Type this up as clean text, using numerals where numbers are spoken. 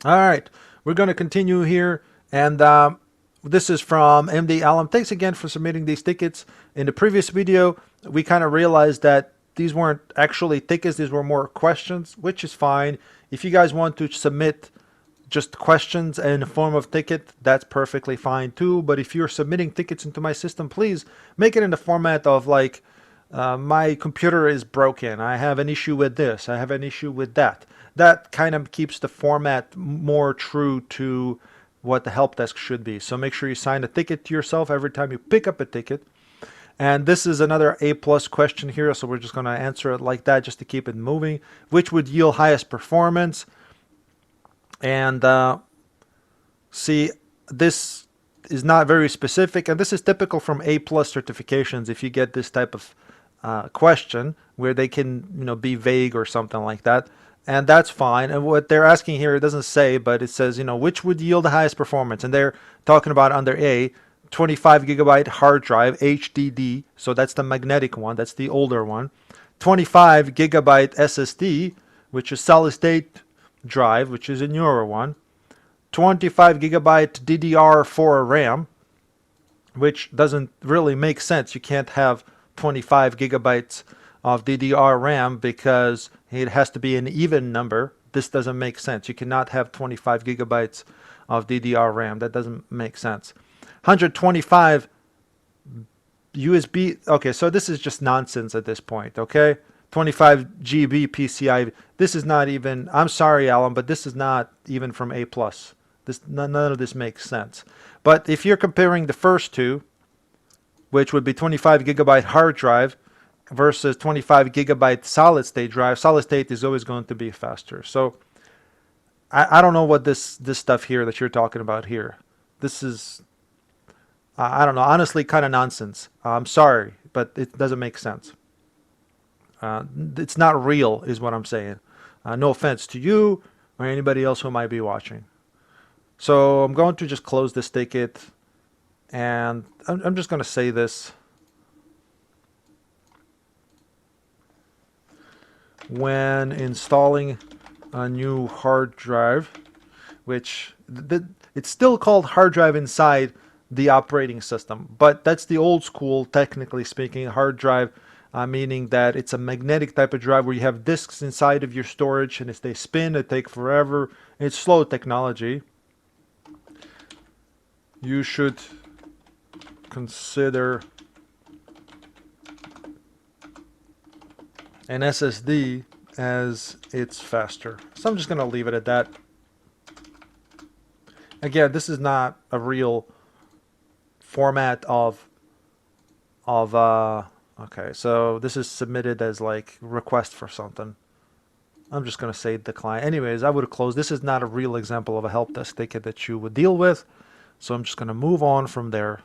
All right, we're going to continue here, and this is from MD Alum. Thanks again for submitting these tickets. In the previous video, we kind of realized that these weren't actually tickets; these were more questions, which is fine. If you guys want to submit just questions in the form of ticket, that's perfectly fine too. But if you're submitting tickets into my system, please make it in the format of like, my computer is broken. I have an issue with this. I have an issue with that. That kind of keeps the format more true to what the help desk should be. So make sure you sign a ticket to yourself every time you pick up a ticket. And this is another A plus question here, so we're just going to answer it like that just to keep it moving. Which would yield highest performance? And see, this is not very specific, and this is typical from A plus certifications. If you get this type of question where they can, be vague or something like that, and that's fine. And what they're asking here, it doesn't say, but it says, which would yield the highest performance, and they're talking about under A, 25 gigabyte hard drive HDD, so that's the magnetic one, that's the older one. 25 gigabyte SSD, which is solid state drive, which is a newer one. 25 gigabyte DDR4 RAM, which doesn't really make sense. You can't have 25 gigabytes of DDR RAM because it has to be an even number. This doesn't make sense. You cannot have 25 gigabytes of DDR RAM. That doesn't make sense. 125 USB. Okay, so this is just nonsense at this point, okay? 25 GB PCI. This is not even, I'm sorry, Alan, but this is not even from A+. None of this makes sense. But if you're comparing the first two, which would be 25 gigabyte hard drive versus 25 gigabyte solid state drive, solid state is always going to be faster. So I don't know what this stuff here that you're talking about here. This is, I don't know, honestly, kind of nonsense. I'm sorry, but it doesn't make sense. It's not real, is what I'm saying. No offense to you or anybody else who might be watching. So I'm going to just close this ticket, and I'm just going to say this. When installing a new hard drive, which it's still called hard drive inside the operating system, but that's the old school, technically speaking, hard drive, meaning that it's a magnetic type of drive where you have disks inside of your storage, and as they spin, they take forever. It's slow technology. You should consider an SSD as it's faster. So I'm just going to leave it at that. Again, this is not a real format of okay, so this is submitted as like request for something. I'm just going to say decline. Anyways, I would have closed. This is not a real example of a help desk ticket that you would deal with. So I'm just going to move on from there.